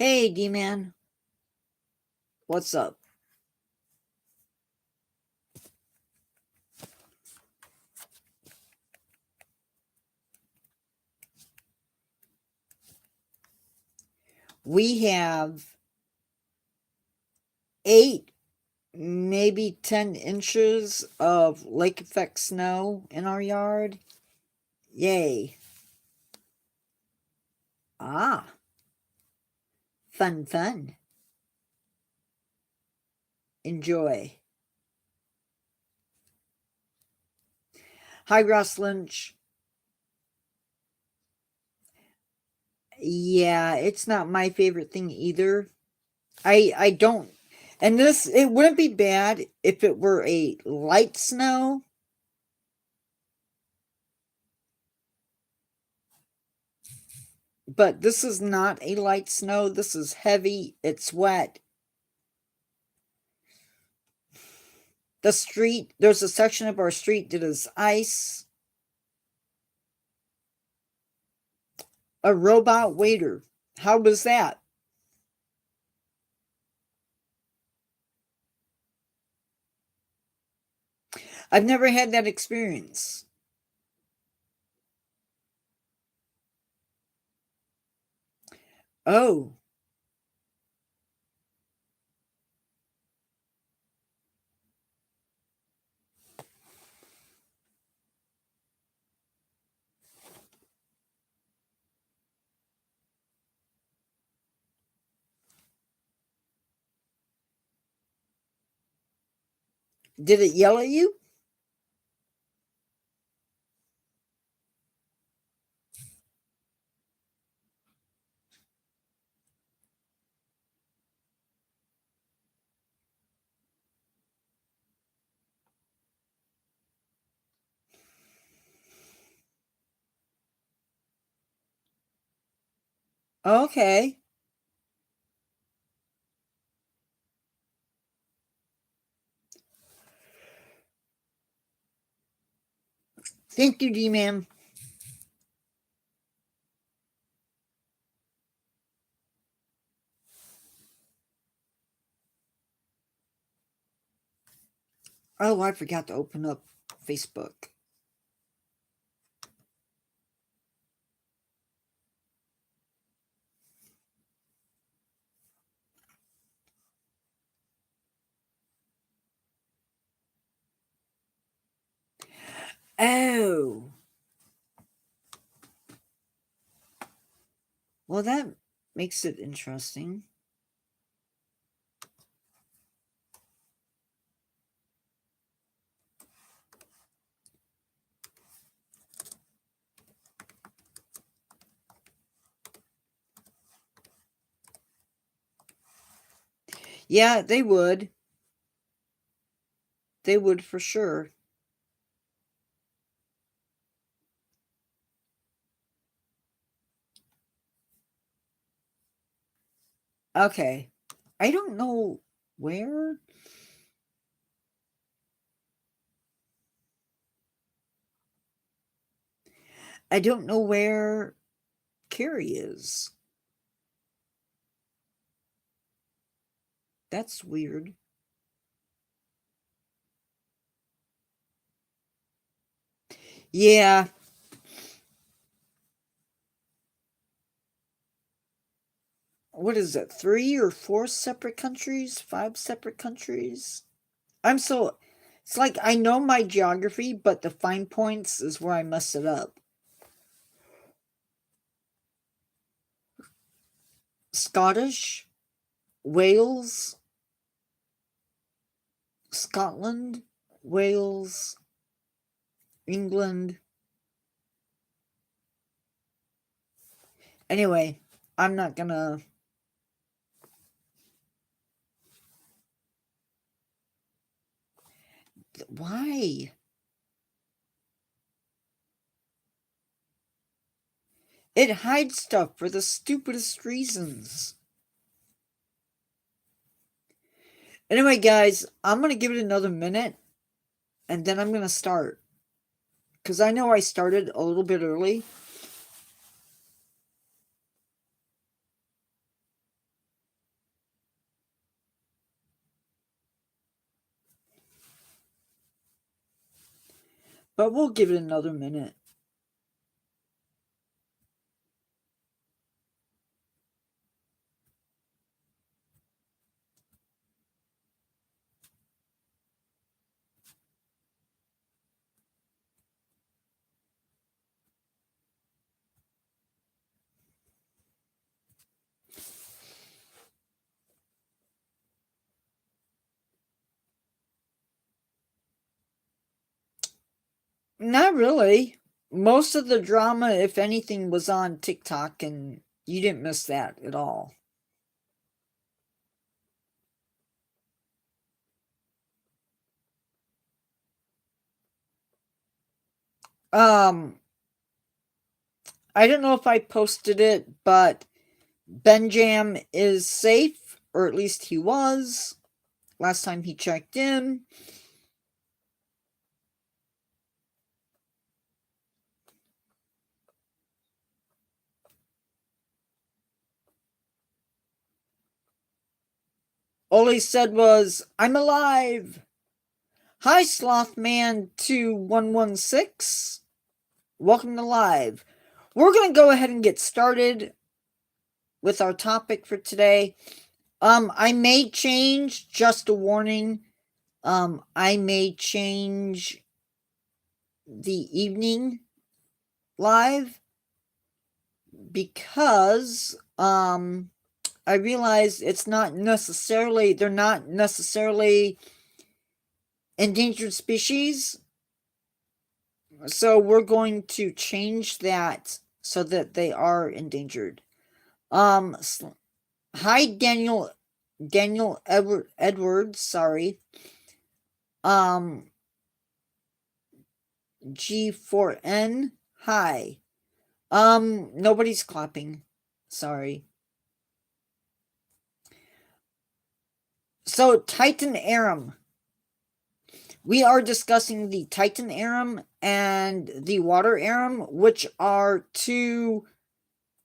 Hey, D-Man. What's up? We have 8, maybe 10 inches of lake effect snow in our yard. Yay. Ah, fun, fun. Enjoy. Hi, Ross Lynch. Yeah, it's not my favorite thing either. I don't. And this, it wouldn't be bad if it were a light snow. But this is not a light snow. This is heavy. It's wet. The street, there's a section of our street that is ice. A robot waiter. How was that? I've never had that experience. Oh, did it yell at you? Okay. Thank you, D-Man. Oh, I forgot to open up Facebook. Oh, well, that makes it interesting. Yeah, they would. They would for sure. Okay. I don't know where. I don't know where Carrie is. That's weird. Yeah. What is it? 3 or 4 separate countries? 5 separate countries? I'm so. It's like I know my geography, but the fine points is where I mess it up. Scottish, Wales, Scotland, Wales, England. Anyway, I'm not gonna. Why? It hides stuff for the stupidest reasons. Anyway, guys, I'm gonna give it another minute and then I'm gonna start. Because I know I started a little bit early. But we'll give it another minute. Not really. Most of the drama, if anything, was on TikTok, and you didn't miss that at all. I don't know if I posted it, but Benjam is safe, or at least he was last time he checked in. All he said was, "I'm alive." Hi, Slothman2116. Welcome to live. We're going to go ahead and get started with our topic for today. I may change, just a warning. I may change the evening live because I realize they're not necessarily endangered species. So we're going to change that so that they are endangered. Hi, Daniel Edwards, sorry. G4N, hi. Nobody's clapping. Sorry. So, Titan Arum. We are discussing the Titan Arum and the Water Arum, which are two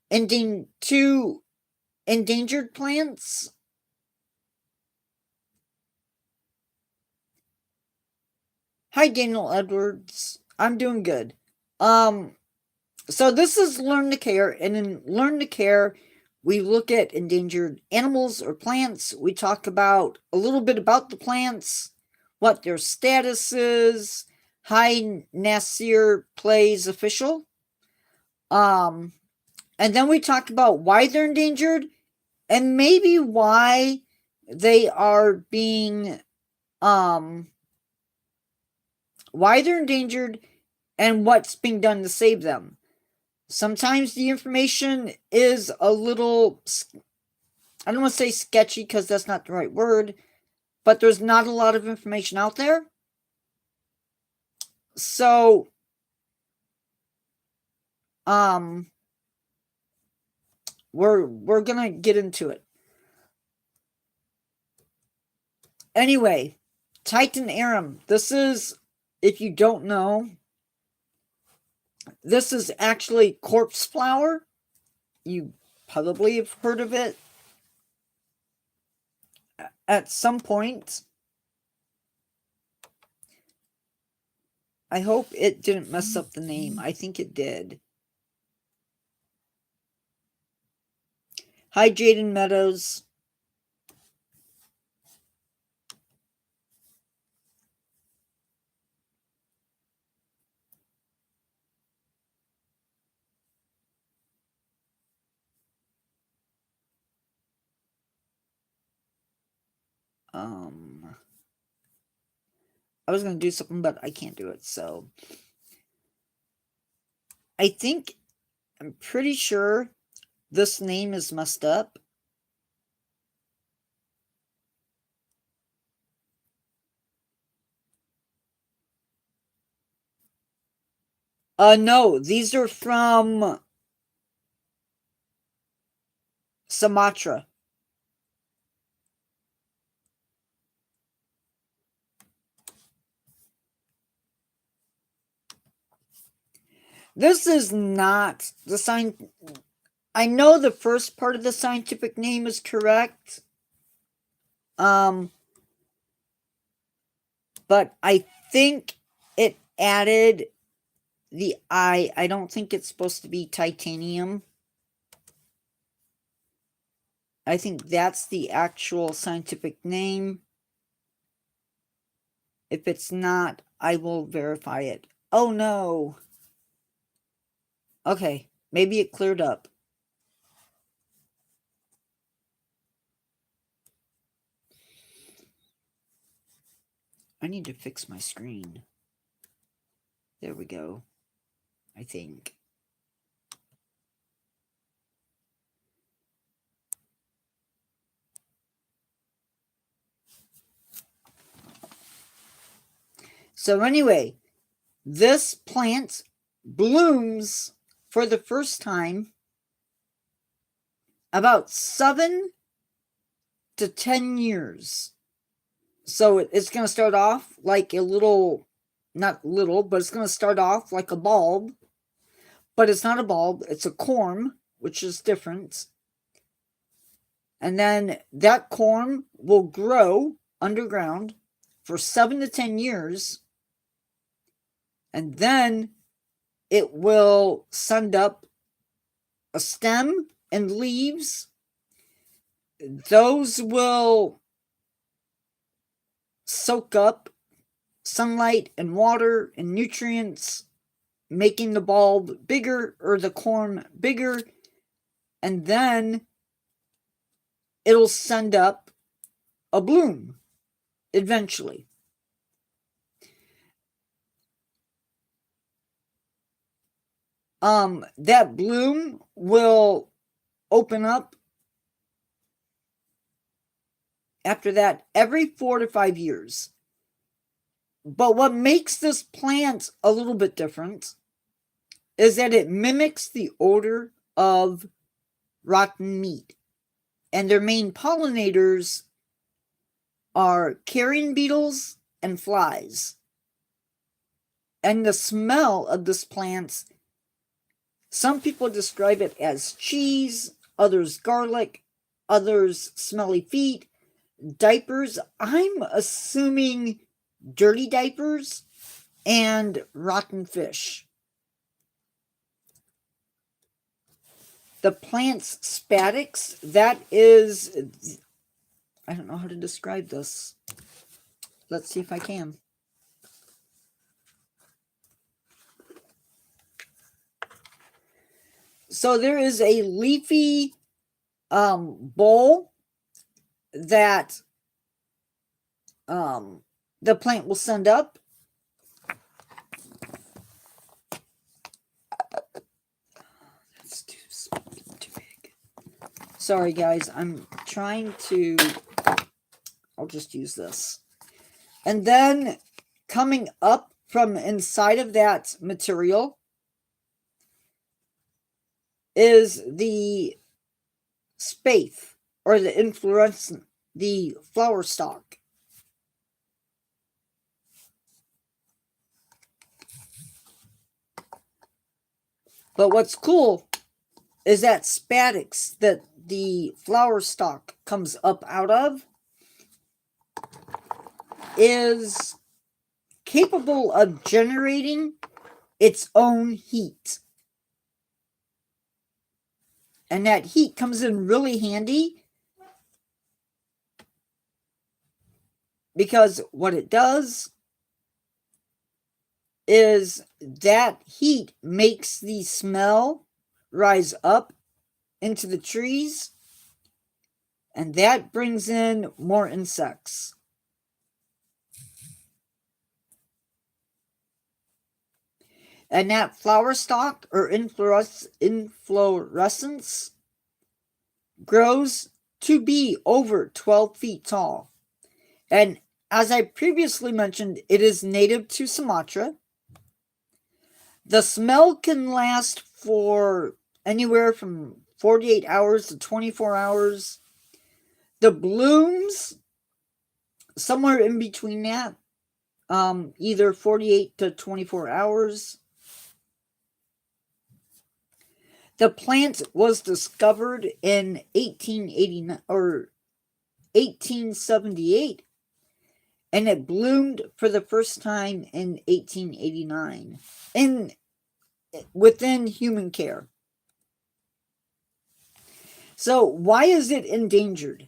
endangered plants. Hi, Daniel Edwards. I'm doing good. So this is Learn to Care, and in Learn to Care, we look at endangered animals or plants. We talk about a little bit about the plants, what their status is. Hi, Nasir Plays Official. And then we talk about why they're endangered and maybe why they are being why they're endangered and what's being done to save them. Sometimes the information is a little, I don't want to say sketchy because that's not the right word, but there's not a lot of information out there. So, we're gonna get into it. Anyway, Titan Arum. This is, if you don't know, this is actually corpse flower. You probably have heard of it at some point. I hope it didn't mess up the name. I think it did. Hi, Jaden Meadows. I was going to do something, but I can't do it, so. I'm pretty sure this name is messed up. No, these are from Sumatra. This is not the sign. I know the first part of the scientific name is correct. But I think it added the I. I don't think it's supposed to be titanium. I think that's the actual scientific name. If it's not, I will verify it. Oh no. Okay, maybe it cleared up. I need to fix my screen. There we go. I think. So anyway, this plant blooms for the first time about 7 to 10 years. So it's going to start off like a little, not little, but it's going to start off like a bulb. But it's not a bulb, it's a corm, which is different. And then that corm will grow underground for 7 to 10 years. And then it will send up a stem and leaves. Those will soak up sunlight and water and nutrients, making the bulb bigger or the corm bigger. And then it'll send up a bloom eventually. That bloom will open up after that every 4 to 5 years. But what makes this plant a little bit different is that it mimics the odor of rotten meat. And their main pollinators are carrion beetles and flies. And the smell of this plant, some people describe it as cheese, others garlic, others smelly feet, diapers. I'm assuming dirty diapers and rotten fish. The plant's spadix, that is, I don't know how to describe this. Let's see if I can. So there is a leafy bowl that the plant will send up. That's too big. Sorry, guys. I'm trying to... I'll just use this. And then coming up from inside of that material is the spathe, or the inflorescence, the flower stalk. But what's cool is that spadix that the flower stalk comes up out of is capable of generating its own heat. And that heat comes in really handy because what it does is that heat makes the smell rise up into the trees, and that brings in more insects. And that flower stalk or inflorescence grows to be over 12 feet tall. And as I previously mentioned, it is native to Sumatra. The smell can last for anywhere from 48 hours to 24 hours. The blooms, somewhere in between that, either 48 to 24 hours. The plant was discovered in 1879 or 1878, and it bloomed for the first time in 1889 within human care. So why is it endangered?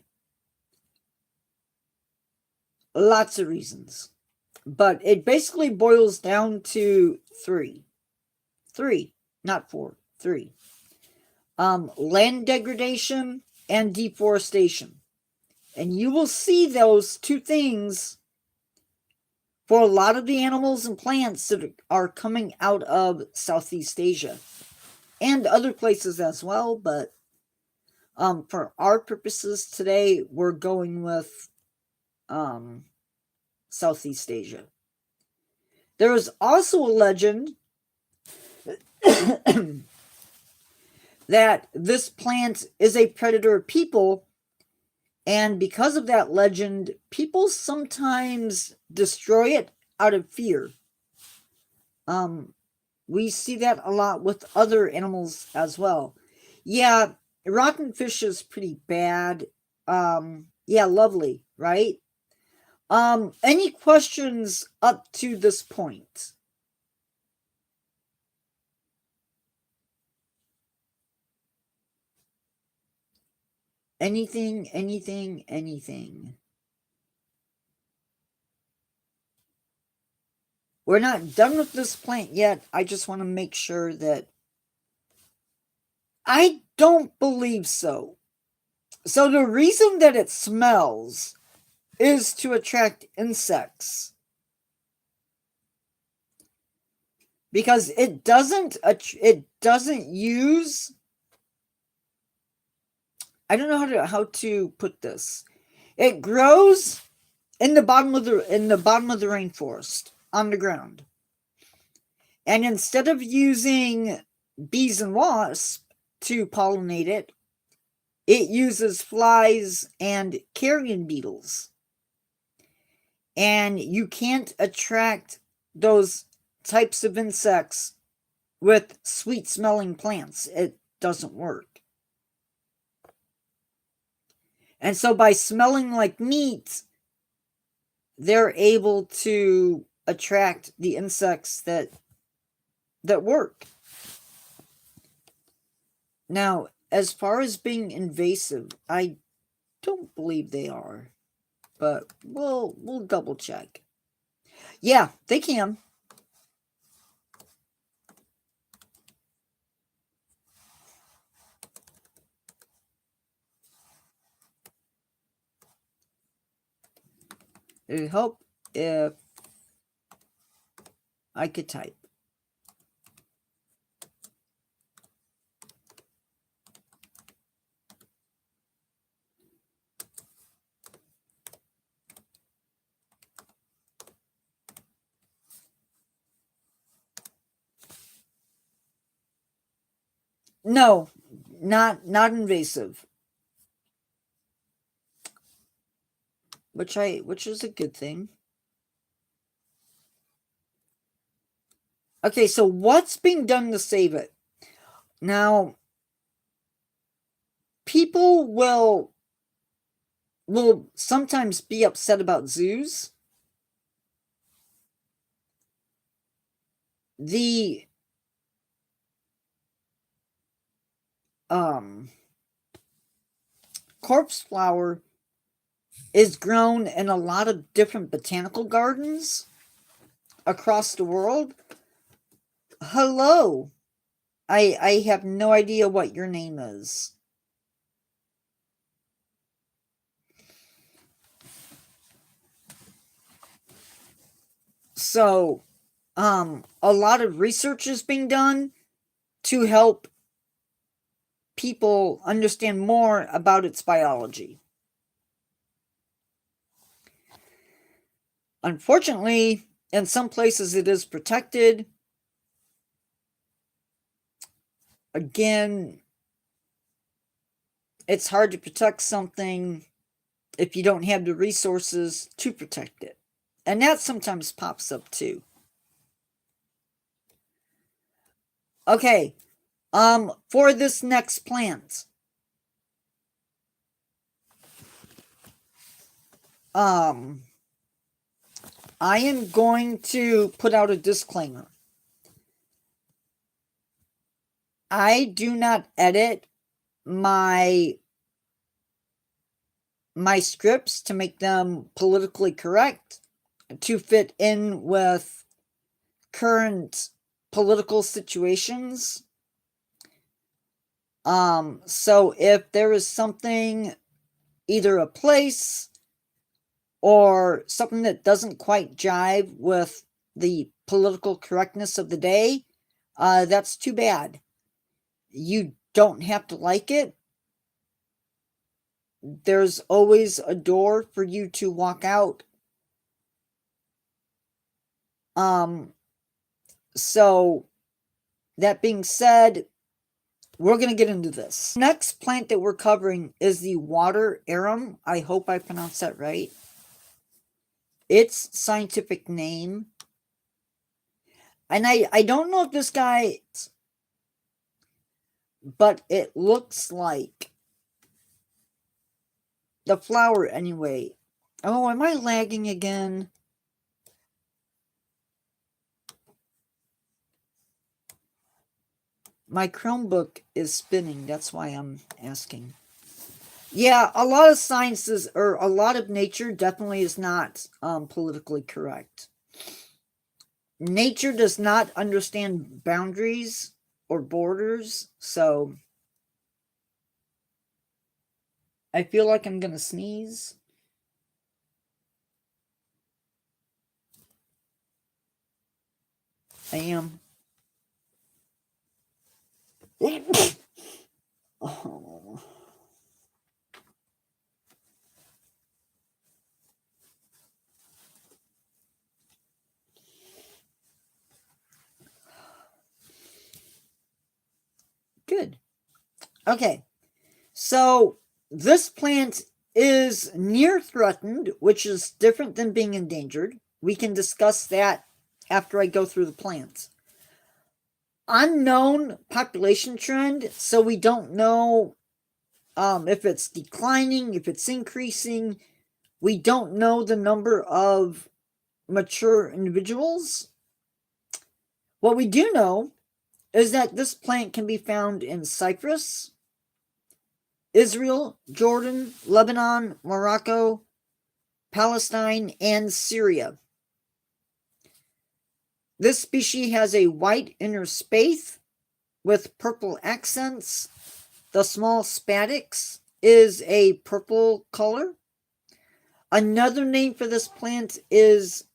Lots of reasons, but it basically boils down to three, not four, three. Land degradation and deforestation. And you will see those two things for a lot of the animals and plants that are coming out of Southeast Asia and other places as well. But for our purposes today, we're going with Southeast Asia. There is also a legend that this plant is a predator of people, and because of that legend, people sometimes destroy it out of fear. We see that a lot with other animals as well. Yeah, rotten fish is pretty bad. Yeah, lovely, right? Any questions up to this point? Anything, anything, anything. We're not done with this plant yet. I just want to make sure that I don't believe so. So the reason that it smells is to attract insects. Because it doesn't use, I don't know how to put this. It grows in the bottom of the rainforest on the ground. And instead of using bees and wasps to pollinate it, it uses flies and carrion beetles. And you can't attract those types of insects with sweet smelling plants. It doesn't work. And so by smelling like meat, they're able to attract the insects that work. Now, as far as being invasive, I don't believe they are, but we'll double check. Yeah, they can. It would help if I could type. No, not invasive. Which is a good thing. Okay, so what's being done to save it? Now, people will sometimes be upset about zoos. The corpse flower is grown in a lot of different botanical gardens across the world. Hello. I have no idea what your name is. So, a lot of research is being done to help people understand more about its biology. Unfortunately, in some places it is protected. Again, it's hard to protect something if you don't have the resources to protect it. And that sometimes pops up too. Okay, for this next plant, I am going to put out a disclaimer. I do not edit my scripts to make them politically correct, to fit in with current political situations. So if there is something, either a place or something that doesn't quite jive with the political correctness of the day, that's too bad. You don't have to like it. There's always a door for you to walk out. So that being said, we're going to get into this. Next plant that we're covering is the water arum. I hope I pronounced that right. Its scientific name. And I don't know if this guy, but it looks like the flower anyway. Oh, am I lagging again? My Chromebook is spinning. That's why I'm asking. Yeah, a lot of sciences, or a lot of nature, definitely is not politically correct. Nature does not understand boundaries or borders, so I feel like I'm gonna sneeze. I am. Oh. Good. Okay. So this plant is near threatened, which is different than being endangered. We can discuss that after I go through the plants. Unknown population trend, so we don't know if it's declining, if it's increasing. We don't know the number of mature individuals. What we do know is that this plant can be found in Cyprus, Israel, Jordan, Lebanon, Morocco, Palestine, and Syria. This species has a white inner spathe with purple accents. The small spadix is a purple color. Another name for this plant is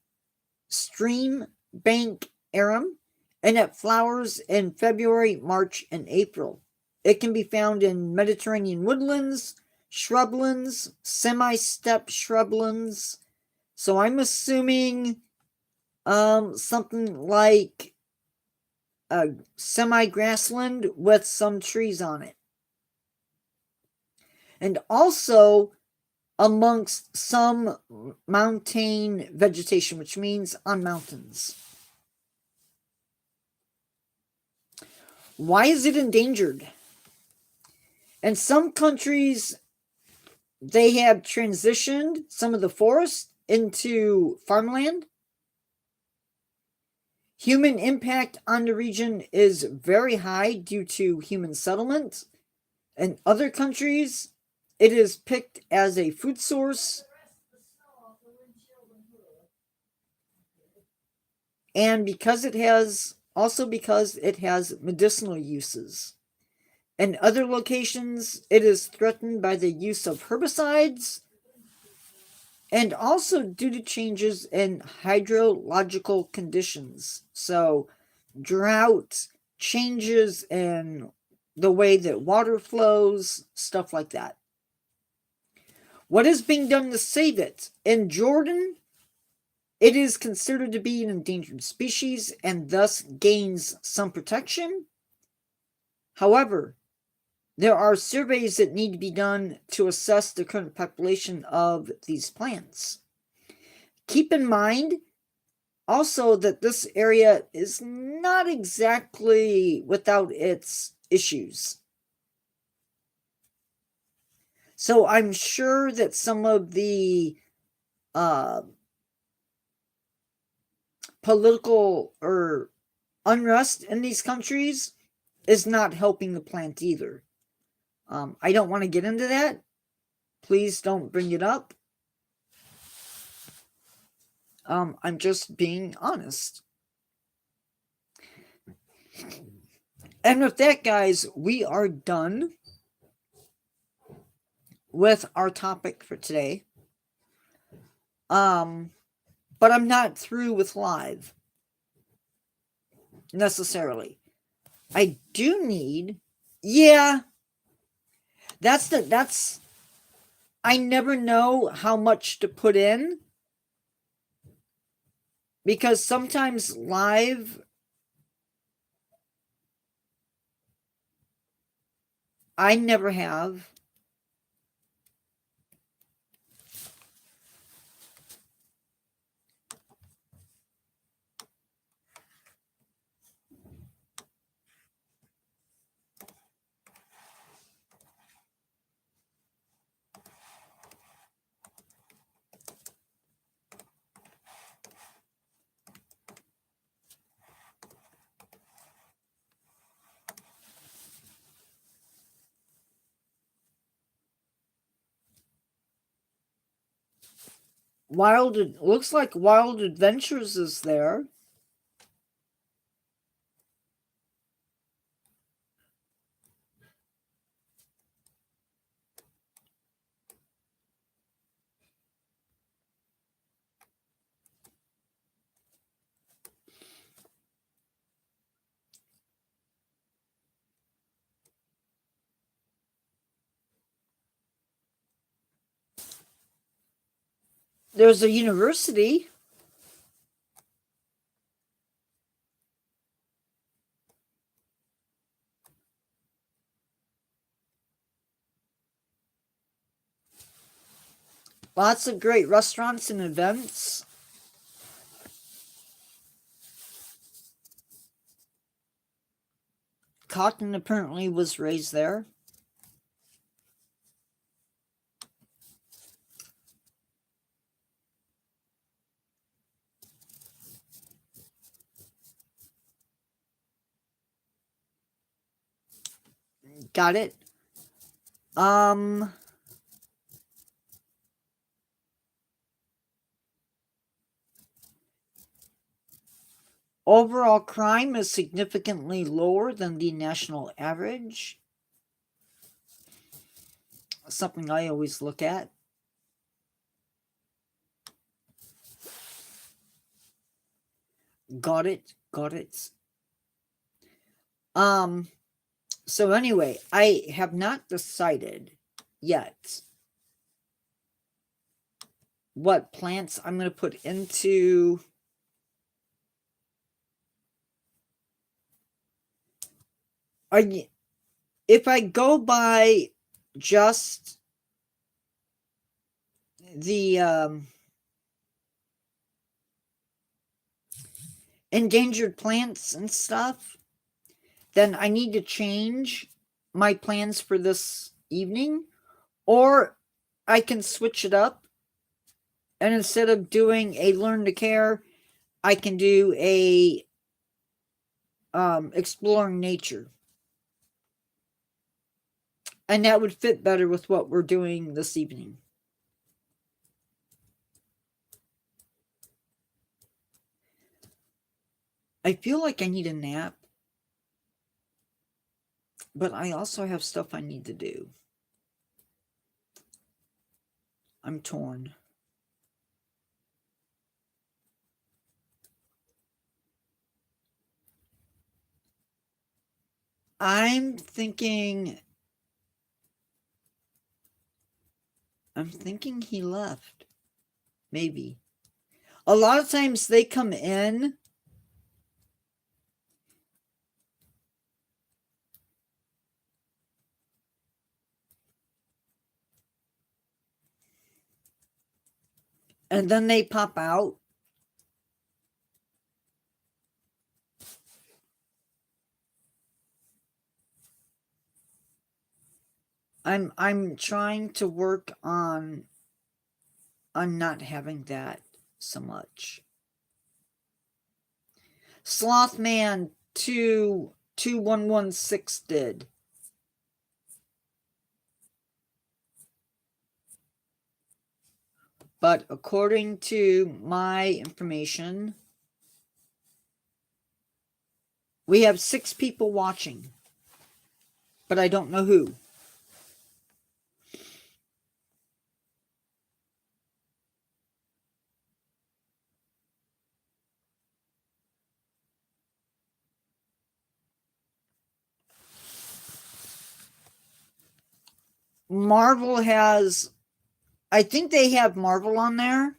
stream bank arum, and it flowers in February, March, and April. It can be found in Mediterranean woodlands, shrublands, semi-steppe shrublands. So I'm assuming something like a semi-grassland with some trees on it. And also amongst some mountain vegetation, which means on mountains. Why is it endangered? In some countries, they have transitioned some of the forest into farmland. Human impact on the region is very high due to human settlement. In other countries, it is picked as a food source, and because it has medicinal uses. In other locations, it is threatened by the use of herbicides and also due to changes in hydrological conditions. So, drought, changes in the way that water flows, stuff like that. What is being done to save it? In Jordan, it is considered to be an endangered species and thus gains some protection. However, there are surveys that need to be done to assess the current population of these plants. Keep in mind also that this area is not exactly without its issues. So I'm sure that some of the political or unrest in these countries is not helping the plant either. I don't want to get into that. Please don't bring it up. I'm just being honest. And with that, guys, we are done with our topic for today. But I'm not through with live necessarily. I do need, yeah, that's I never know how much to put in because sometimes live I never have. Looks like Wild Adventures is there. There's a university. Lots of great restaurants and events. Cotton apparently was raised there. Got it. Overall crime is significantly lower than the national average. Something I always look at. Got it. Got it. So anyway, I have not decided yet what plants I'm going to put into if I go by just the endangered plants and stuff, then I need to change my plans for this evening, or I can switch it up, and instead of doing a learn to care, I can do a exploring nature. And that would fit better with what we're doing this evening. I feel like I need a nap, but I also have stuff I need to do. I'm torn. I'm thinking he left. Maybe. A lot of times they come in and then they pop out. I'm trying to work on not having that so much. Slothman 22116 did. But according to my information, we have 6 people watching. But I don't know who. Marvel has, I think they have Marvel on there.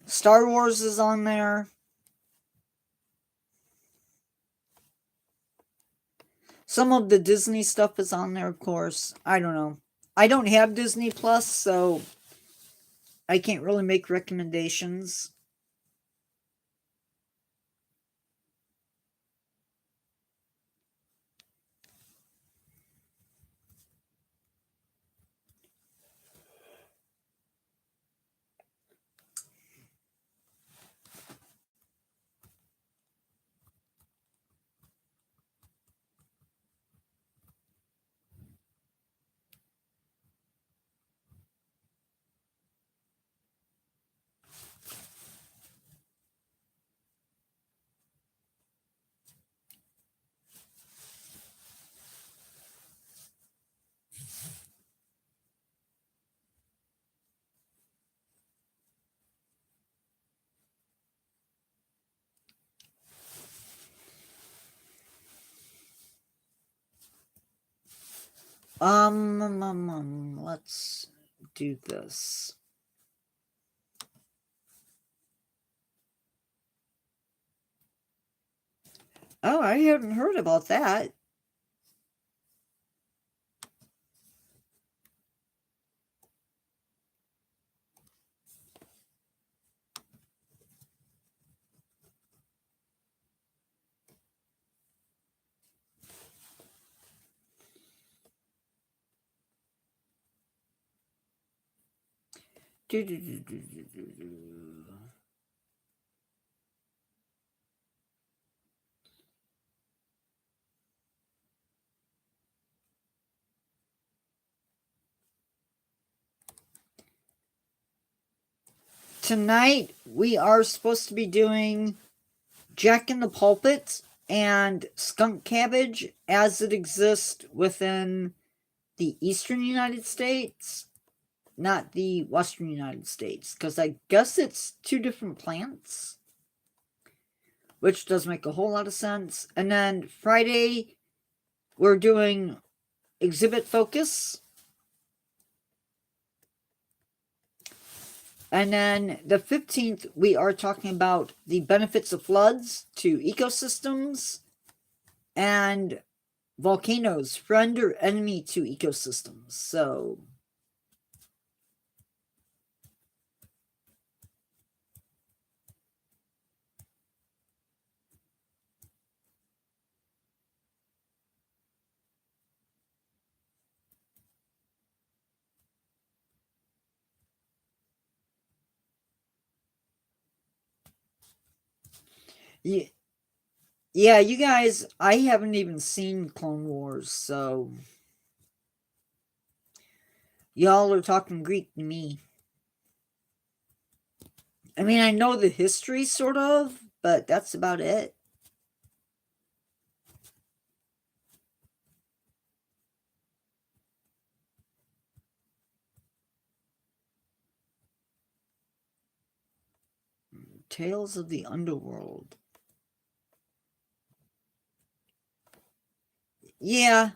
Star Wars is on there. Some of the Disney stuff is on there, of course. I don't know. I don't have Disney Plus, so I can't really make recommendations. Let's do this. Oh, I hadn't heard about that. Tonight, we are supposed to be doing Jack in the Pulpit and Skunk Cabbage as it exists within the eastern United States, not the western United States, because I guess it's 2 different plants, which does make a whole lot of sense. And then Friday, we're doing Exhibit Focus. And then the 15th, we are talking about the benefits of floods to ecosystems and volcanoes, friend or enemy to ecosystems. So, yeah, you guys, I haven't even seen Clone Wars, so y'all are talking Greek to me. I mean, I know the history, sort of, but that's about it. Tales of the Underworld. Yeah.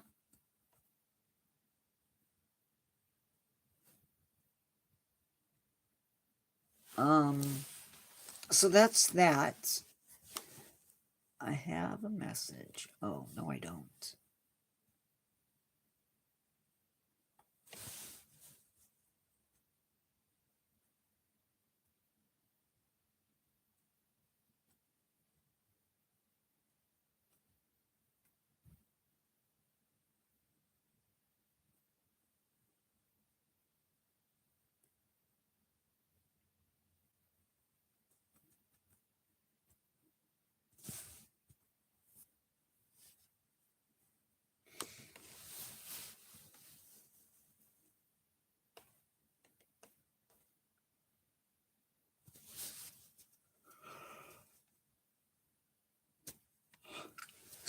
So that's that. I have a message. Oh, no, I don't.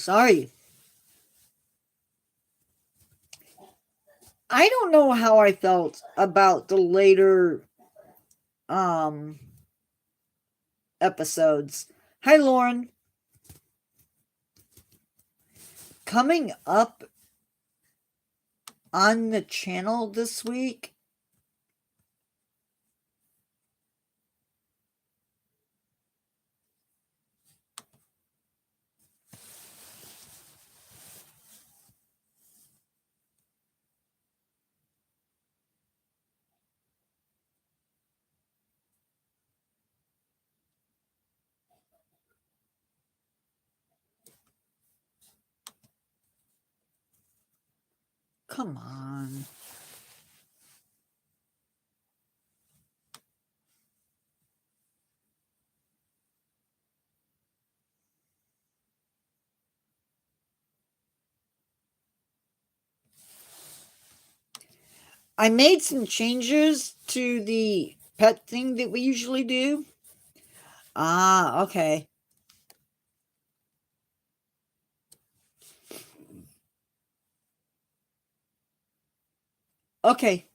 Sorry. I don't know how I felt about the later episodes. Hi, Lauren. Coming up on the channel this week, come on. I made some changes to the pet thing that we usually do. Ah, okay. Okay.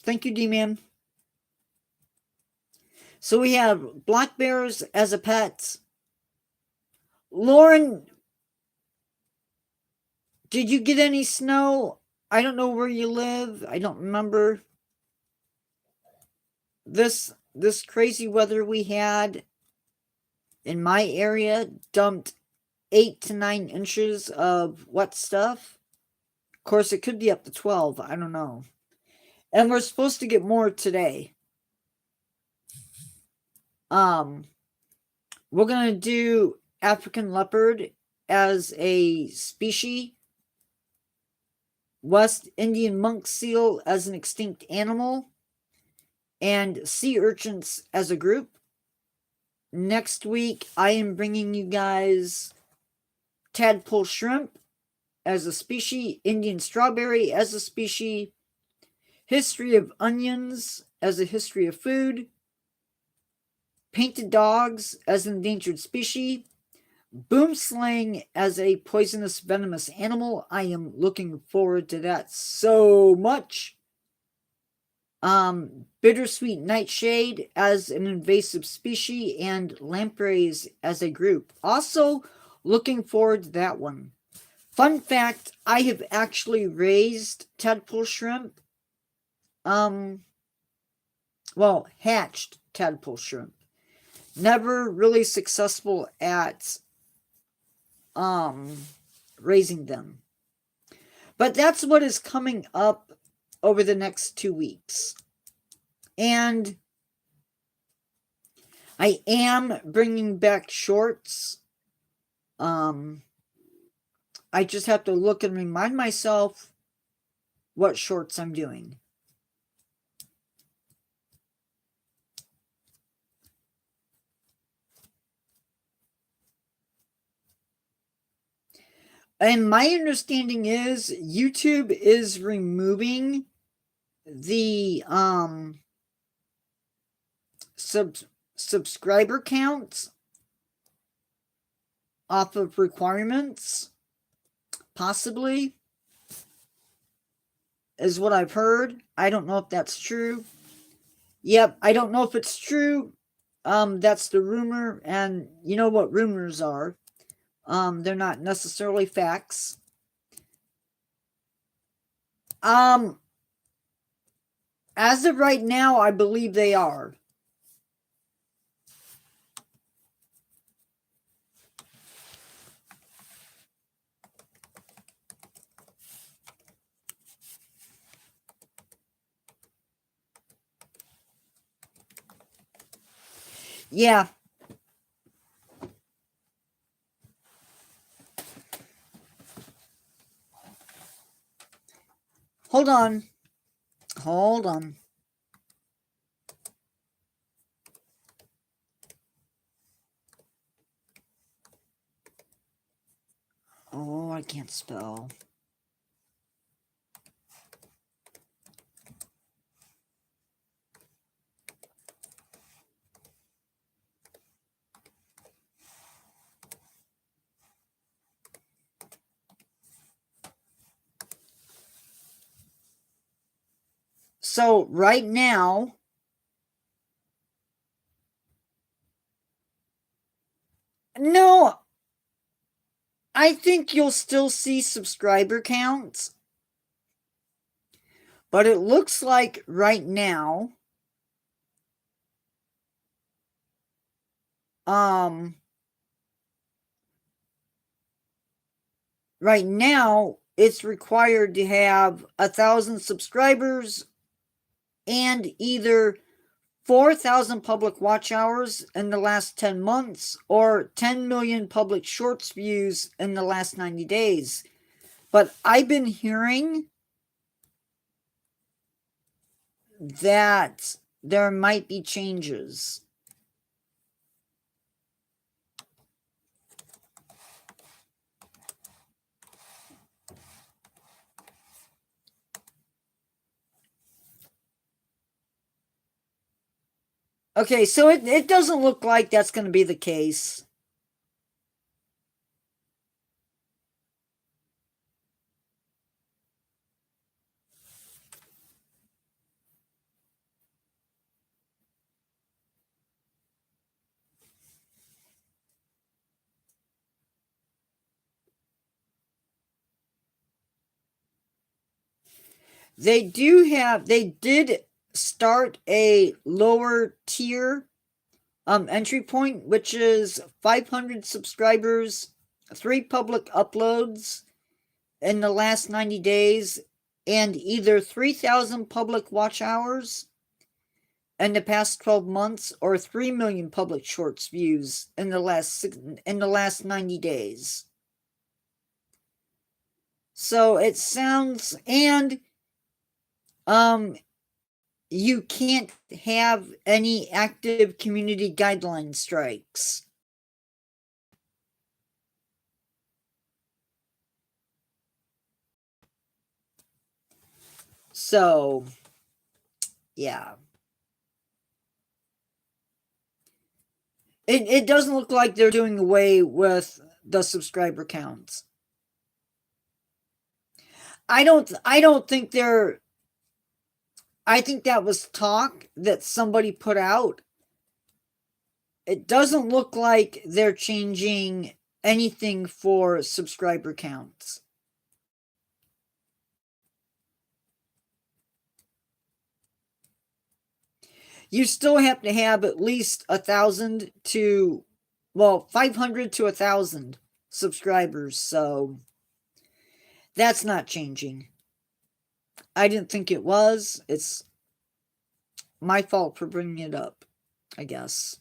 Thank you, D-Man. So we have black bears as a pet. Lauren, did you get any snow? I don't know where you live. I don't remember. This crazy weather we had in my area dumped 8 to 9 inches of wet stuff. Of course, it could be up to 12. I don't know. And we're supposed to get more today. We're gonna do African leopard as a species, West Indian monk seal as an extinct animal, and sea urchins as a group. Next week, I am bringing you guys tadpole shrimp as a species, Indian strawberry as a species, history of onions as a history of food, painted dogs as an endangered species, boomslang as a poisonous venomous animal. I am looking forward to that so much. Bittersweet nightshade as an invasive species, and lampreys as a group. Also, looking forward to that one. Fun fact, I have actually raised tadpole shrimp. Well, hatched tadpole shrimp. Never really successful at raising them. But that's what is coming up over the next 2 weeks. And I am bringing back shorts. I just have to look and remind myself what shorts I'm doing. And my understanding is YouTube is removing the subscriber counts off of requirements, possibly, is what I've heard. I don't know if that's true. Yep, I don't know if it's true. That's the rumor, and you know what rumors are. They're not necessarily facts. As of right now, I believe they are. Yeah. Hold on. Hold on. Oh, I can't spell. So right now, no, I think you'll still see subscriber counts, but it looks like right now, right now it's required to have 1,000 subscribers and either 4,000 public watch hours in the last 10 months or 10 million public shorts views in the last 90 days. But I've been hearing that there might be changes. Okay, so it doesn't look like that's going to be the case. They did start a lower tier entry point, which is 500 subscribers, 3 public uploads in the last 90 days, and either 3,000 public watch hours in the past 12 months or 3 million public shorts views in the last 90 days. So it sounds, and you can't have any active community guideline strikes. So, yeah. It doesn't look like they're doing away with the subscriber counts. I don't think they're, I think that was talk that somebody put out. It doesn't look like they're changing anything for subscriber counts. You still have to have at least 1,000 to, well, 500 to 1,000 subscribers, so that's not changing. I didn't think it was. It's my fault for bringing it up, I guess.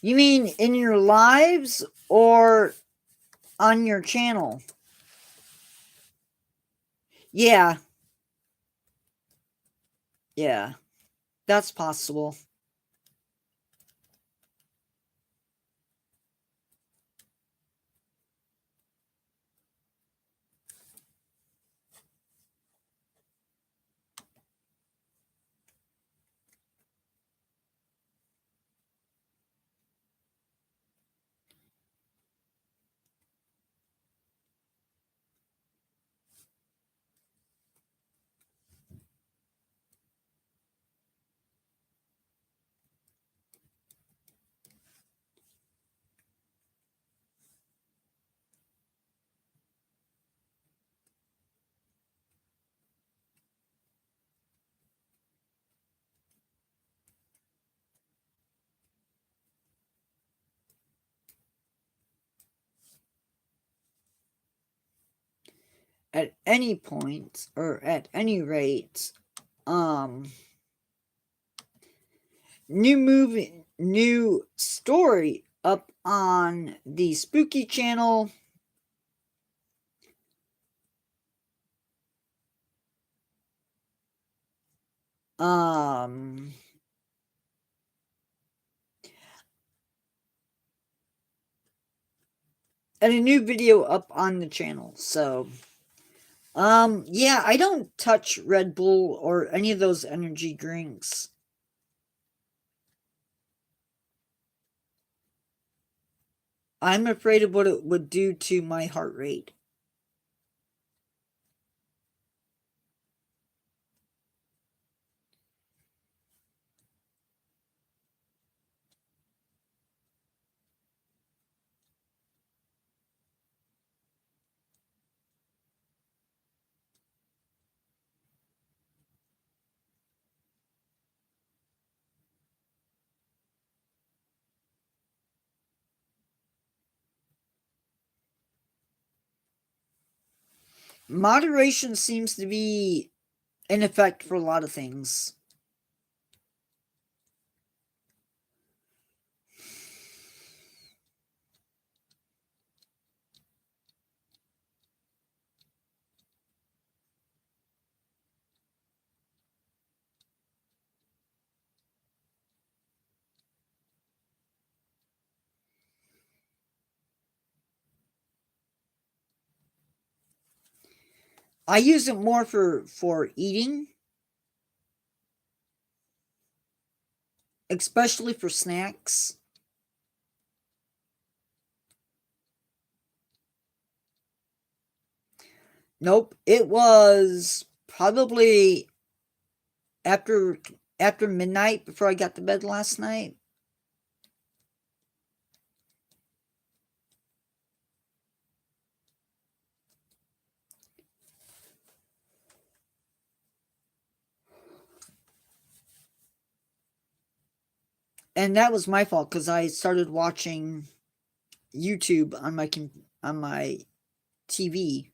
You mean in your lives or on your channel? Yeah. Yeah. That's possible. At any point, or at any rate, new story up on the Spooky channel. Um, and a new video up on the channel. So, yeah, I don't touch Red Bull or any of those energy drinks. I'm afraid of what it would do to my heart rate. Moderation seems to be in effect for a lot of things. I use it more for eating, especially for snacks. Nope, it was probably after after midnight before I got to bed last night. And that was my fault because I started watching YouTube on my TV.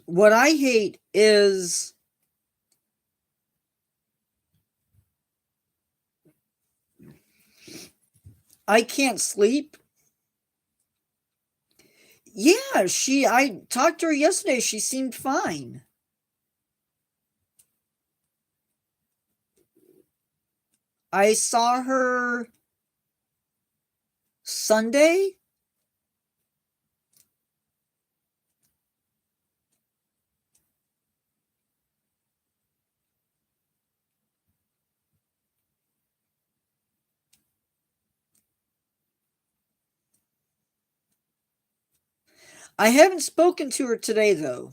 What I hate is I can't sleep. Yeah, I talked to her yesterday. She seemed fine. I saw her Sunday. I haven't spoken to her today, though.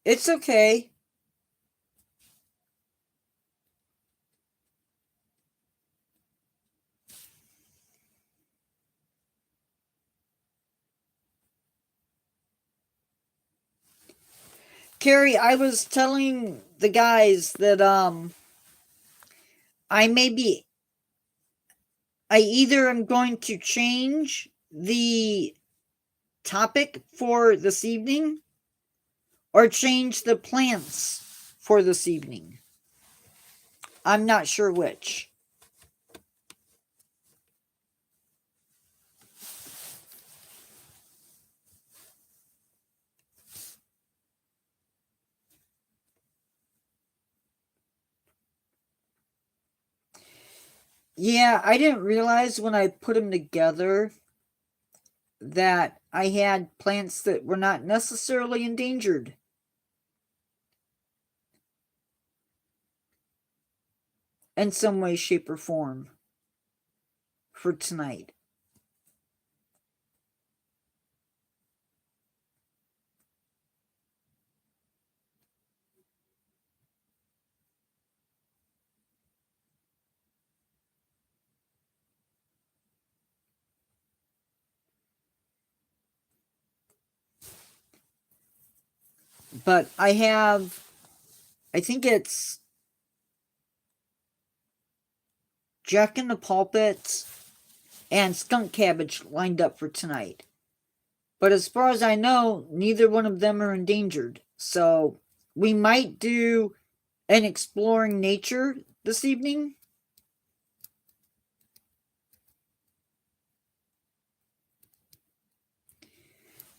It's okay. Carrie, I was telling the guys that I may be I either am going to change the topic for this evening or change the plants for this evening. I'm not sure which. Yeah, I didn't realize when I put them together that I had plants that were not necessarily endangered. In some way, shape, or form for tonight. But I think it's Jack in the Pulpit and skunk cabbage lined up for tonight. But as far as I know, neither one of them are endangered. So we might do an exploring nature this evening.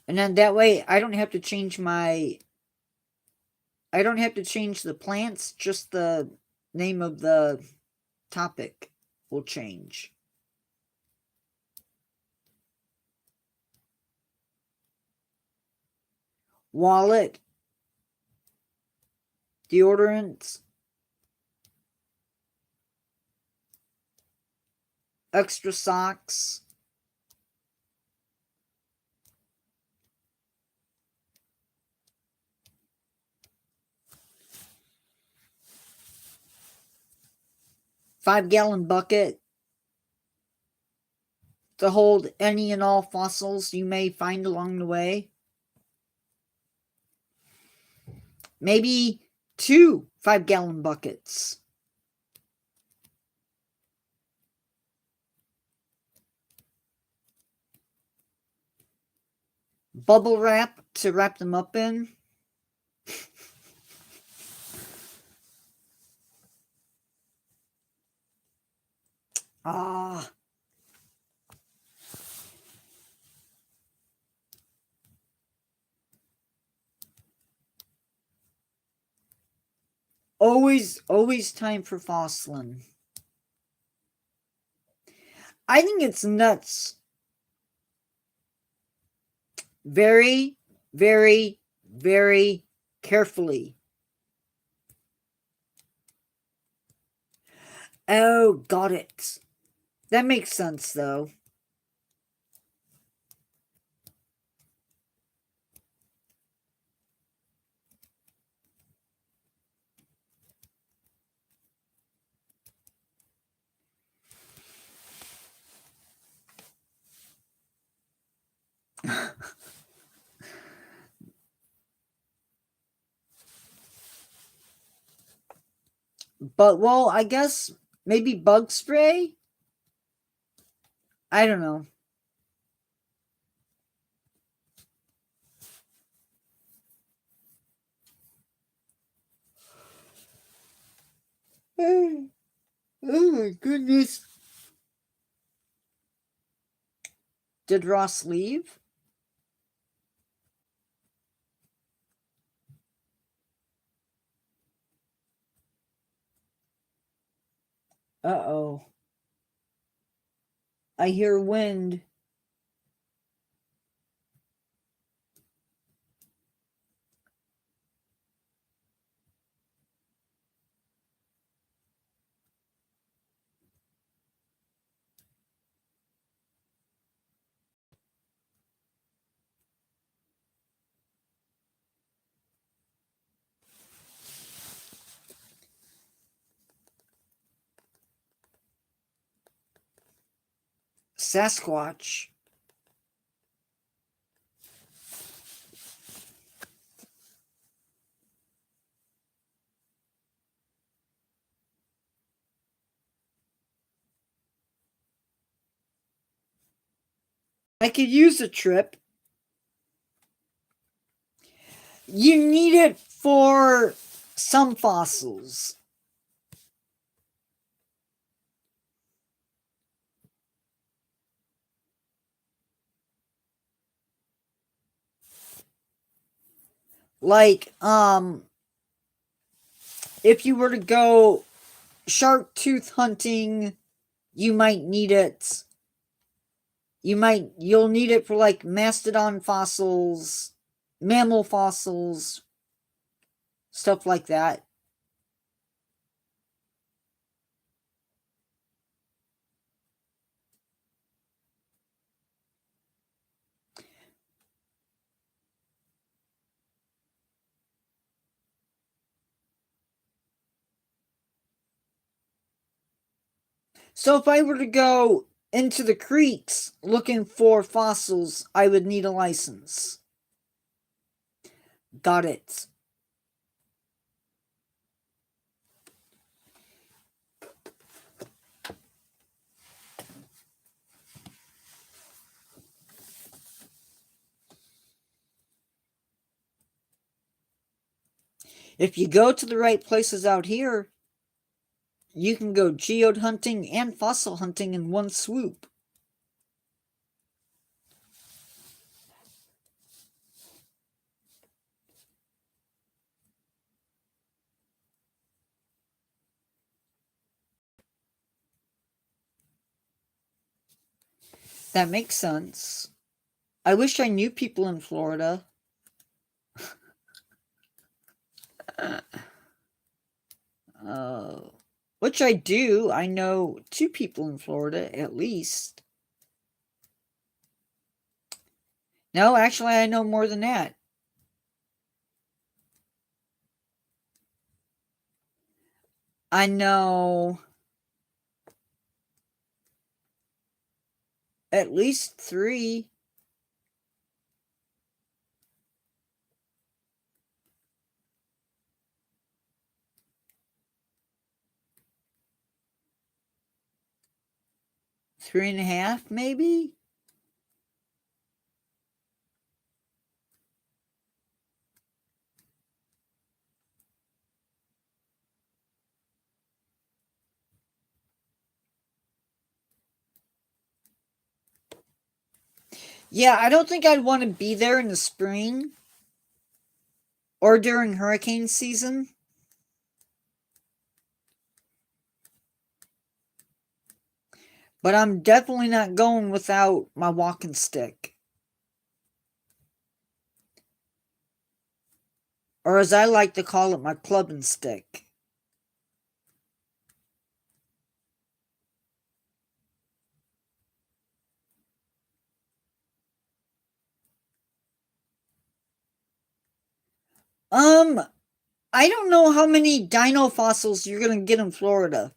And then that way I don't have to change the plants, just the name of the topic will change. Wallet, deodorants, extra socks, $5-gallon bucket to hold any and all fossils you may find along the way. Maybe 2 5-gallon buckets. Bubble wrap to wrap them up in. Ah. Always time for fossilin. I think it's nuts. Very, very, very carefully. Oh, got it. That makes sense, though. But, well, I guess maybe bug spray? I don't know. Oh my goodness. Did Ross leave? Uh-oh. I hear wind. Sasquatch. I could use a trip. You need it for some fossils. Like, if you were to go shark tooth hunting you might need it. You'll need it for like mastodon fossils, mammal fossils, stuff like that. So if I were to go into the creeks looking for fossils, I would need a license. Got it. If you go to the right places out here, you can go geode hunting and fossil hunting in one swoop. That makes sense. I wish I knew people in Florida. Which I do. I know 2 people in Florida, at least. No, actually, I know more than that. I know at least 3. Three and a half, maybe? Yeah, I don't think I'd want to be there in the spring or during hurricane season. But I'm definitely not going without my walking stick. Or as I like to call it, my clubbing stick. I don't know how many dino fossils you're gonna get in Florida.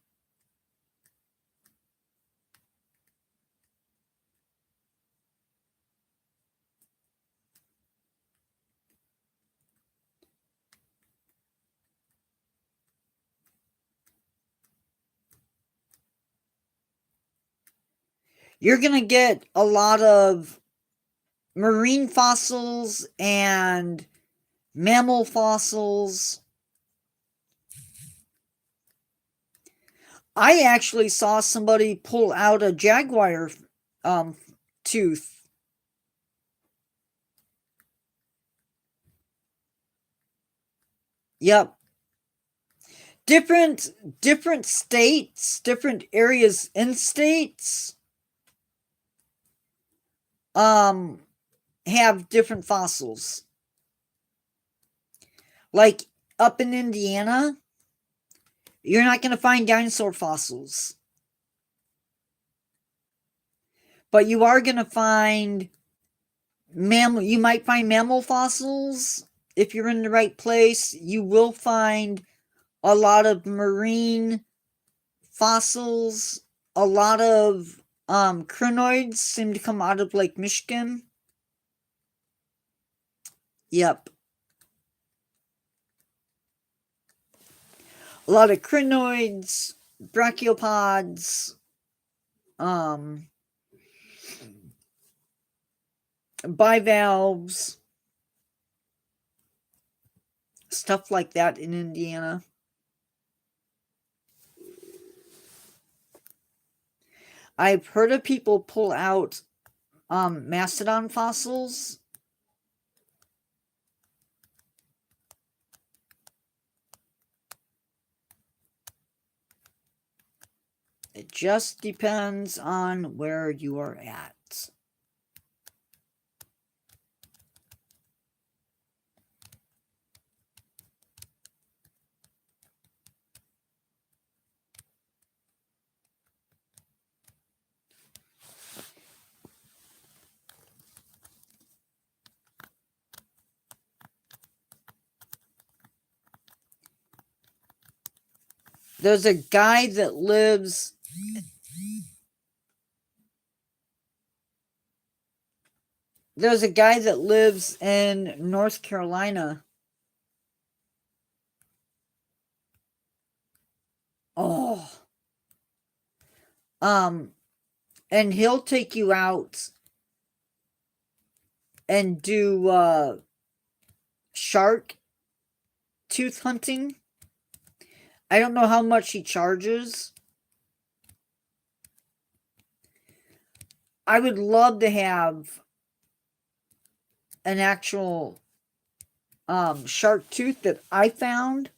You're gonna get a lot of marine fossils and mammal fossils. I actually saw somebody pull out a jaguar tooth. Yep. Different states, different areas in states um have different fossils. Like up in Indiana, you're not going to find dinosaur fossils. But you are going to find mammal, you might find mammal fossils if you're in the right place. You will find a lot of marine fossils. A lot of crinoids seem to come out of Lake Michigan. Yep. A lot of crinoids, brachiopods, bivalves, stuff like that in Indiana. I've heard of people pull out mastodon fossils. It just depends on where you are at. There's a guy that lives in North Carolina. Oh. And he'll take you out and do shark tooth hunting. I don't know how much he charges. I would love to have an actual shark tooth that I found.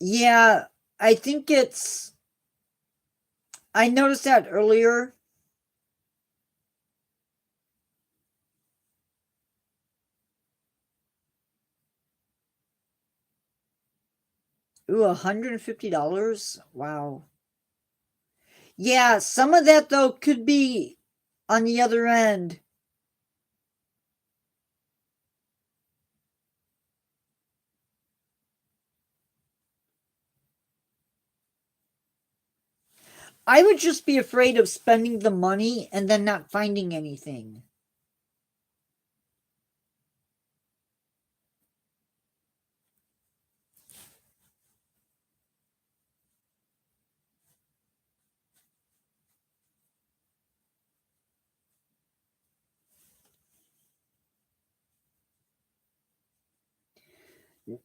Yeah, I think I noticed that earlier. Ooh, $150? Wow. Yeah, some of that, though, could be on the other end. I would just be afraid of spending the money and then not finding anything.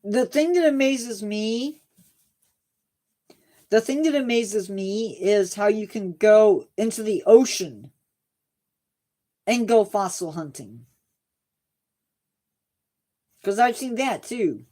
The thing that amazes me is how you can go into the ocean and go fossil hunting. Because I've seen that too.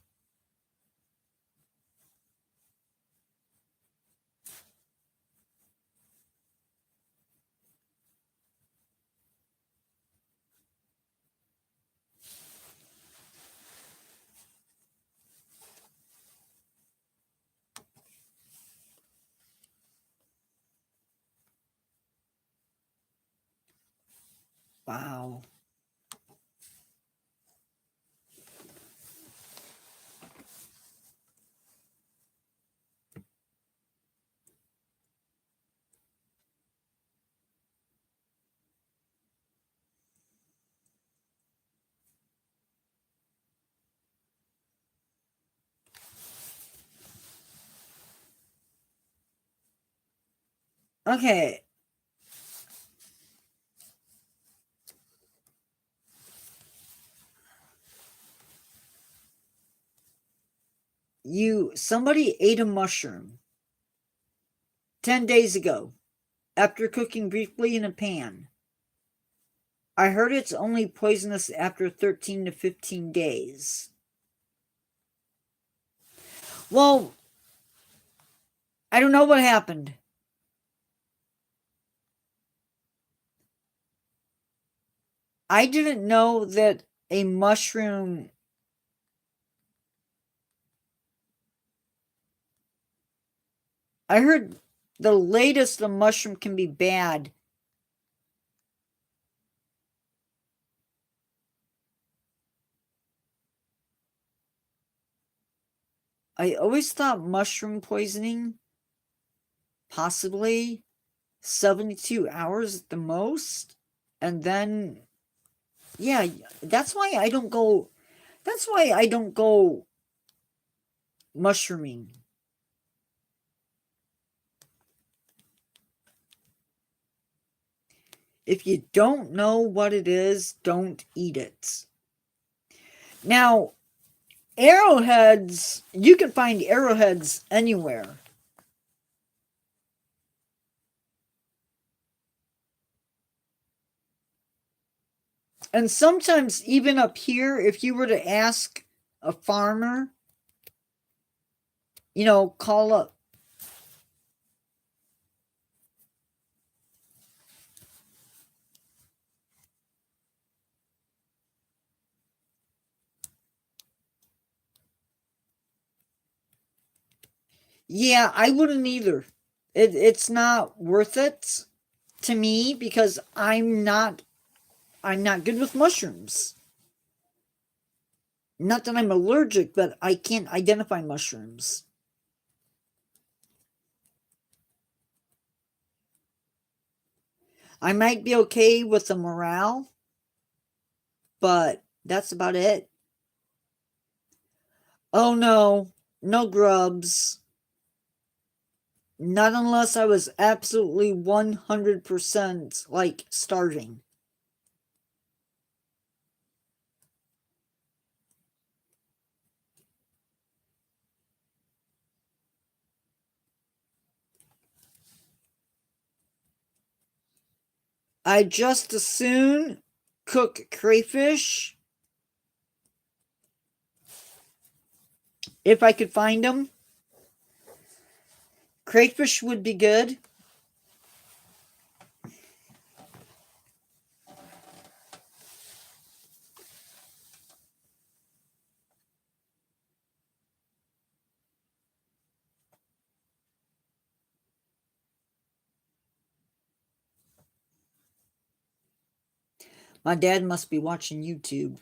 Wow. Okay. Somebody ate a mushroom 10 days ago after cooking briefly in a pan. I heard it's only poisonous after 13 to 15 days. Well, I don't know what happened. I didn't know that a mushroom. I heard the latest a mushroom can be bad. I always thought mushroom poisoning, possibly 72 hours at the most. And then, yeah, that's why I don't go. That's why I don't go mushrooming. If you don't know what it is, don't eat it. Now, arrowheads, you can find arrowheads anywhere. And sometimes, even up here, if you were to ask a farmer, call up. Yeah, I wouldn't either. It's not worth it to me because I'm not good with mushrooms. Not that I'm allergic, but I can't identify mushrooms. I might be okay with the morale, but that's about it. Oh no, no grubs. Not unless I was absolutely 100% like starving. I just as soon cook crayfish if I could find them. Crayfish would be good. My dad must be watching YouTube.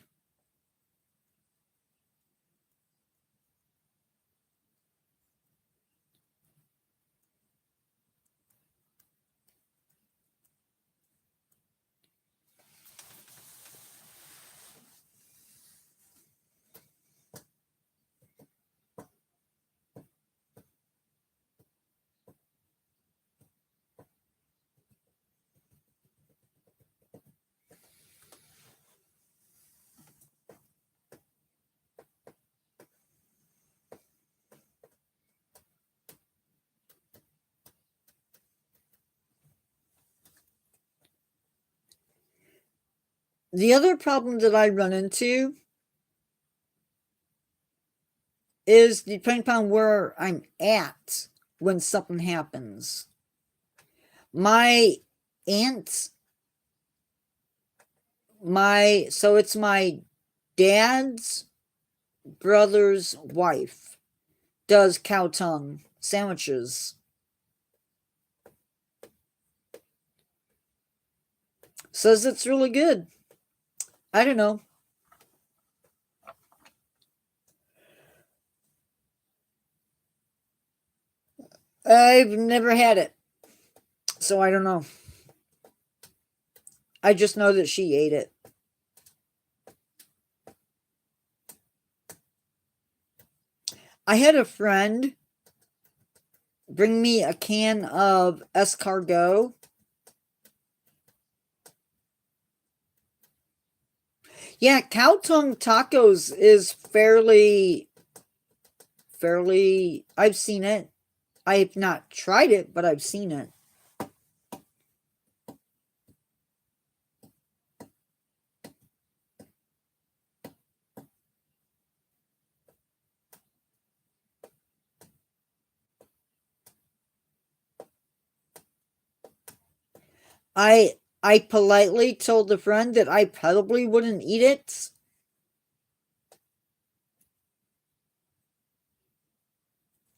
The other problem that I run into is depending upon where I'm at when something happens. My aunt, it's my dad's brother's wife does cow tongue sandwiches. Says it's really good. I don't know. I've never had it, so I don't know. I just know that she ate it. I had a friend bring me a can of escargot. Yeah, cow tongue tacos is fairly. I've seen it. I have not tried it, but I've seen it. I politely told a friend that I probably wouldn't eat it.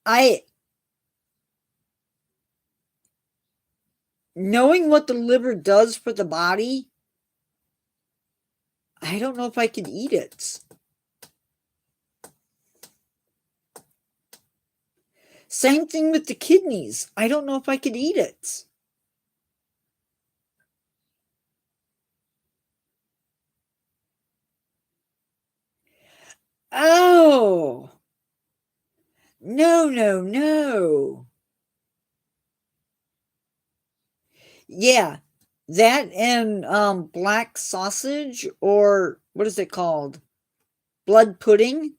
I Knowing what the liver does for the body, I don't know if I could eat it. Same thing with the kidneys. I don't know if I could eat it. Oh, no, no, no. Yeah, that and black sausage, or what is it called? Blood pudding.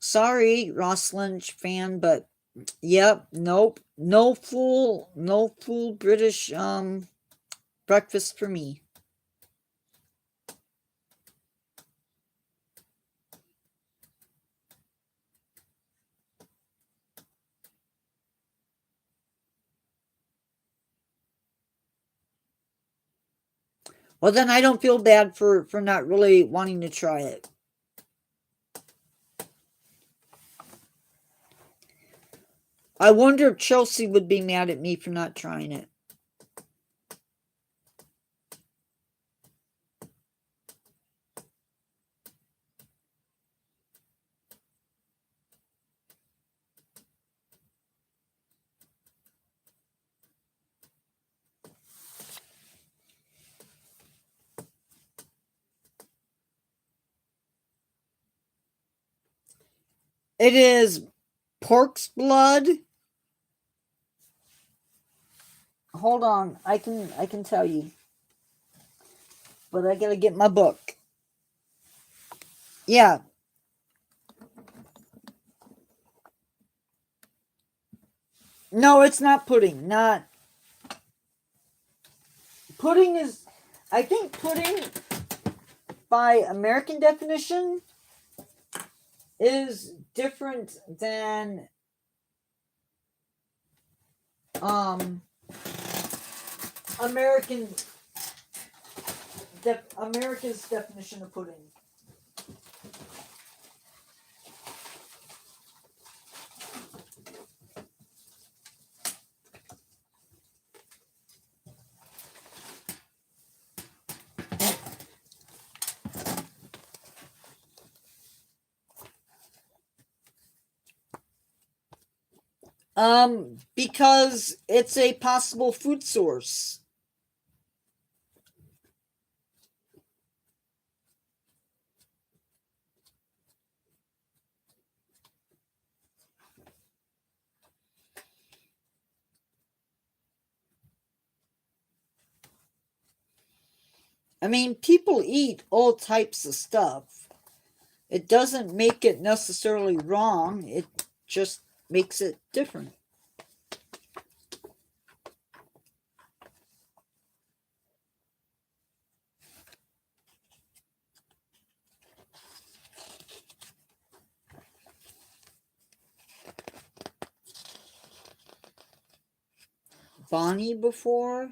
Sorry, Ross Lynch fan, but yep, nope. No full British breakfast for me. Well, then I don't feel bad for not really wanting to try it. I wonder if Chelsea would be mad at me for not trying it. It is pork's blood. Hold on, I can tell you, but I gotta get my book. Yeah. No, it's not pudding. Not pudding is. I think pudding, by American definition, is different than um American America's definition of pudding. Because it's a possible food source. I mean, people eat all types of stuff. It doesn't make it necessarily wrong, it just makes it different. Bonnie before?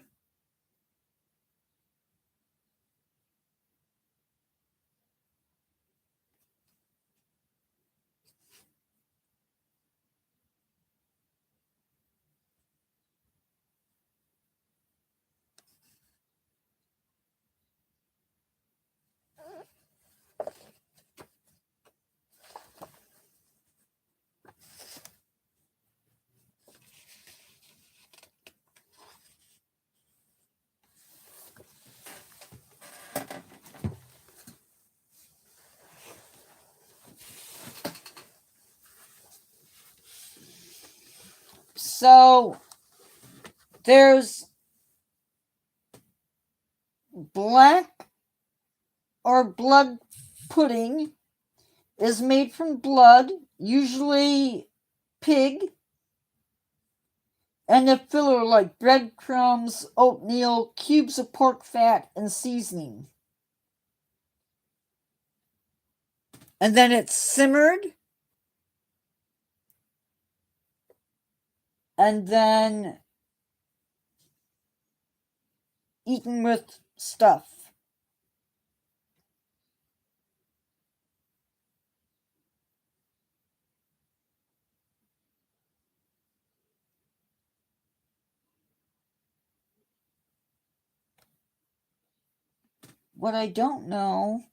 So there's black or blood pudding is made from blood, usually pig, and a filler like breadcrumbs, oatmeal, cubes of pork fat, and seasoning. And then it's simmered, and then eaten with stuff. What I don't know,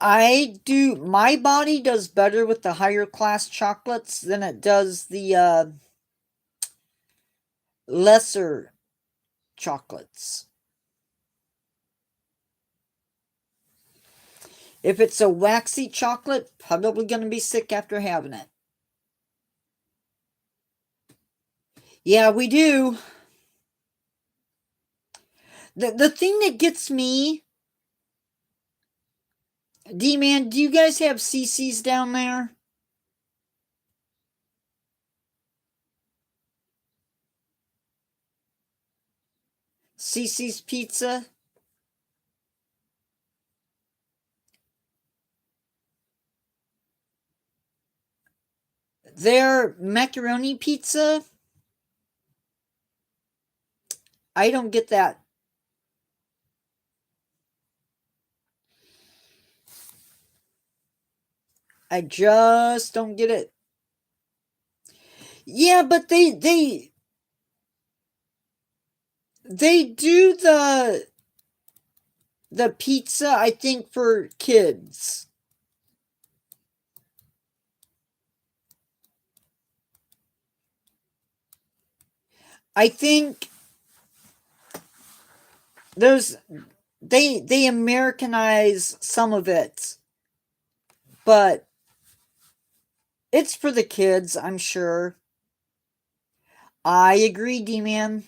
my body does better with the higher class chocolates than it does the lesser chocolates. If it's a waxy chocolate, probably going to be sick after having it. Yeah, we do. The thing that gets me, D man, do you guys have CC's down there? CC's Pizza? Their macaroni pizza? I don't get that. I just don't get it. Yeah, but they do the pizza, I think, for kids. I think there's they Americanize some of it, but it's for the kids, I'm sure. I agree, D man.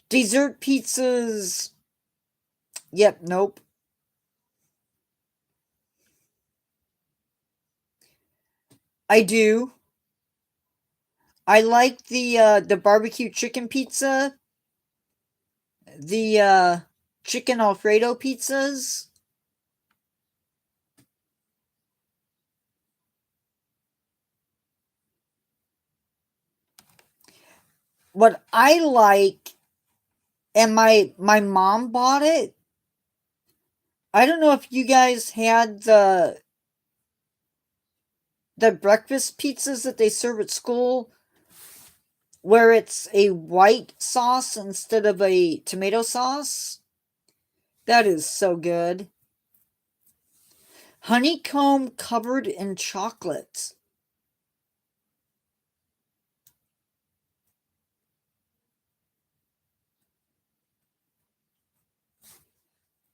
Dessert pizzas. Yep, nope. I do. I like the barbecue chicken pizza, the chicken Alfredo pizzas. What I like, and my mom bought it. I don't know if you guys had the breakfast pizzas that they serve at school, where it's a white sauce instead of a tomato sauce. That is so good. Honeycomb covered in chocolate.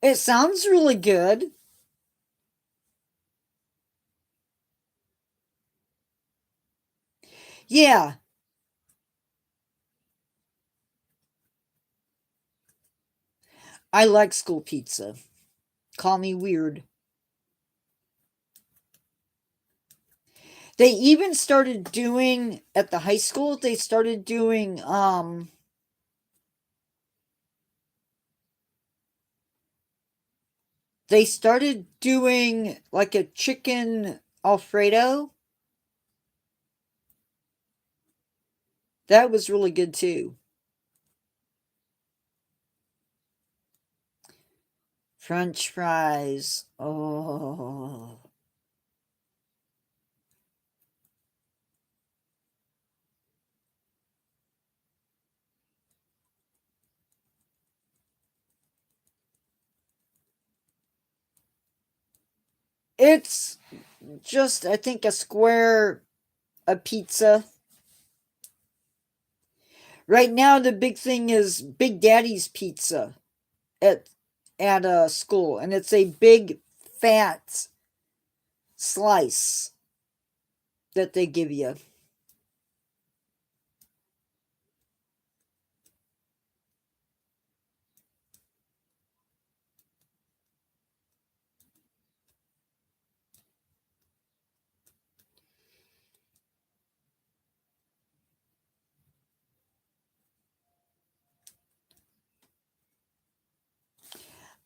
It sounds really good. Yeah, I like school pizza. Call me weird. They even started doing at the high school, they started doing like a chicken Alfredo. That was really good too. French fries. Oh. It's just, I think, a square a pizza. Right now the big thing is Big Daddy's pizza at school, and it's a big fat slice that they give you.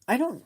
I don't.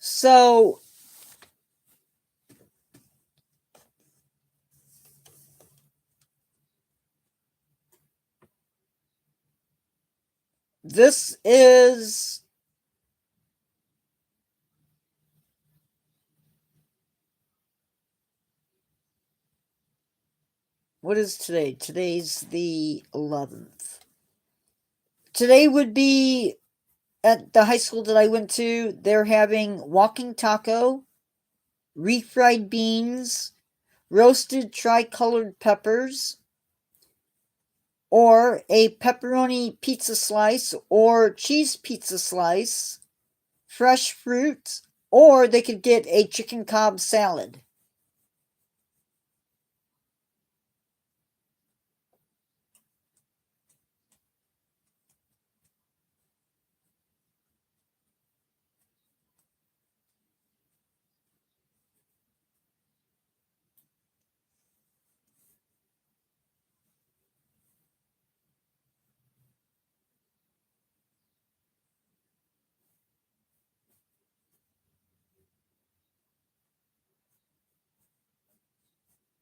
So this is what is today? Today's the 11th. Today would be at the high school that I went to. They're having walking taco, refried beans, roasted tricolored peppers, or a pepperoni pizza slice or cheese pizza slice, fresh fruit, or they could get a chicken cob salad.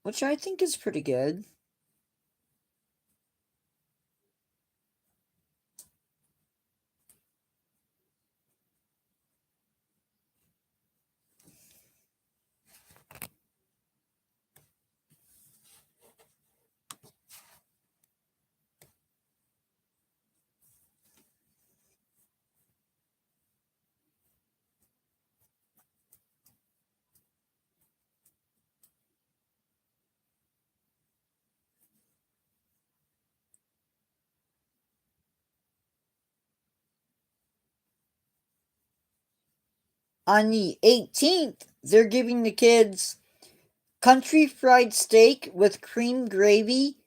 Which I think is pretty good. On the 18th, they're giving the kids country fried steak with cream gravy,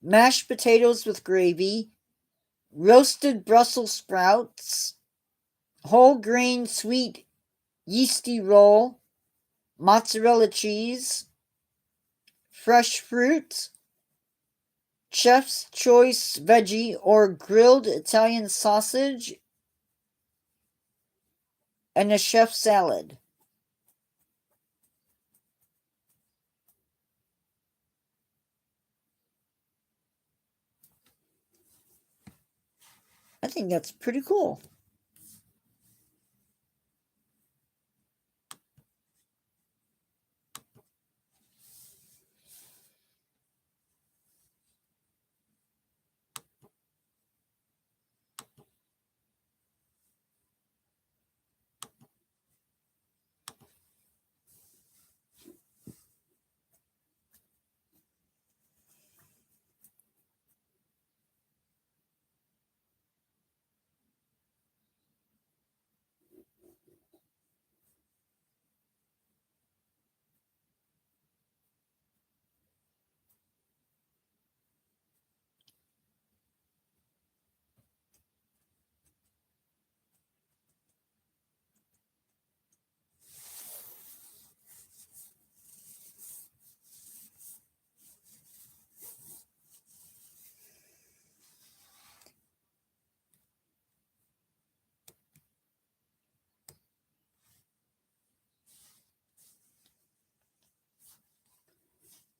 mashed potatoes with gravy, roasted Brussels sprouts, whole grain sweet yeasty roll, mozzarella cheese, fresh fruit, chef's choice veggie or grilled Italian sausage, and a chef salad. I think that's pretty cool.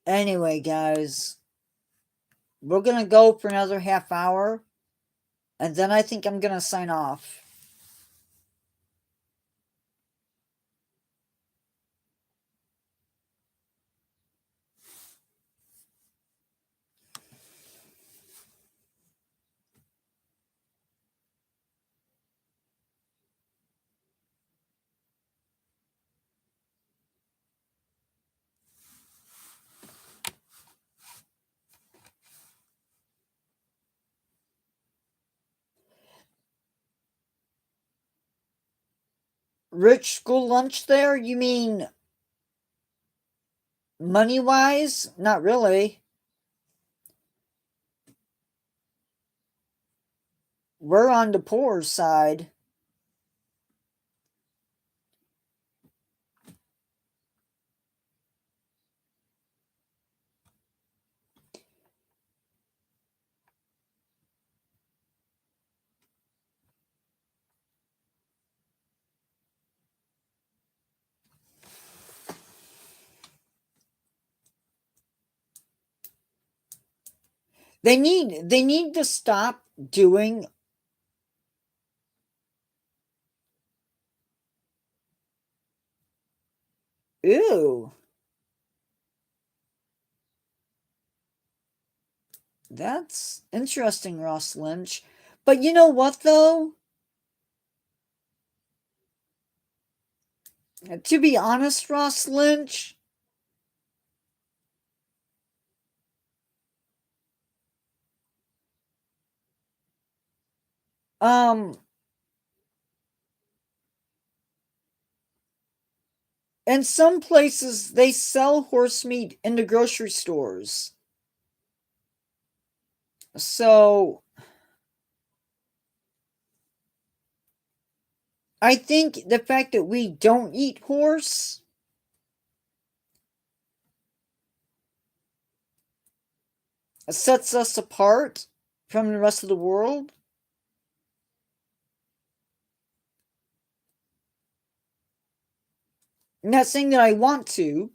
Anyway, guys, we're gonna go for another half hour, and then I think I'm gonna sign off. Rich school lunch there? You mean money wise? Not really. We're on the poor side. They need to stop doing. Ew. That's interesting, Ross Lynch. But you know what though? To be honest, Ross Lynch, um in some places they sell horse meat in the grocery stores. So I think the fact that we don't eat horse sets us apart from the rest of the world. I'm not saying that I want to.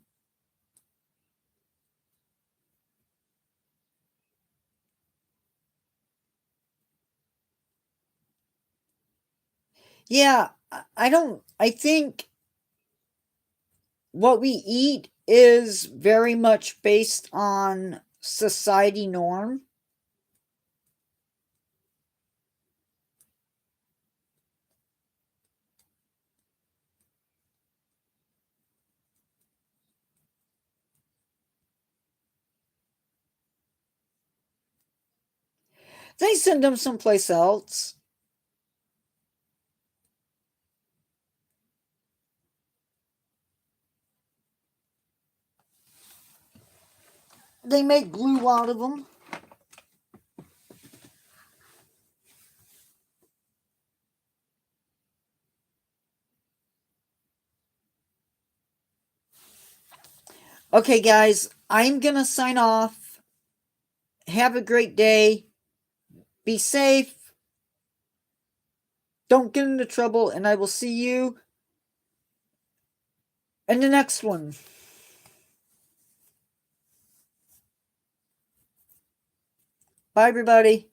Yeah, I don't. I think what we eat is very much based on society norm. They send them someplace else. They make glue out of them. Okay, guys, I'm gonna sign off. Have a great day. Be safe. Don't get into trouble, and I will see you in the next one. Bye, everybody.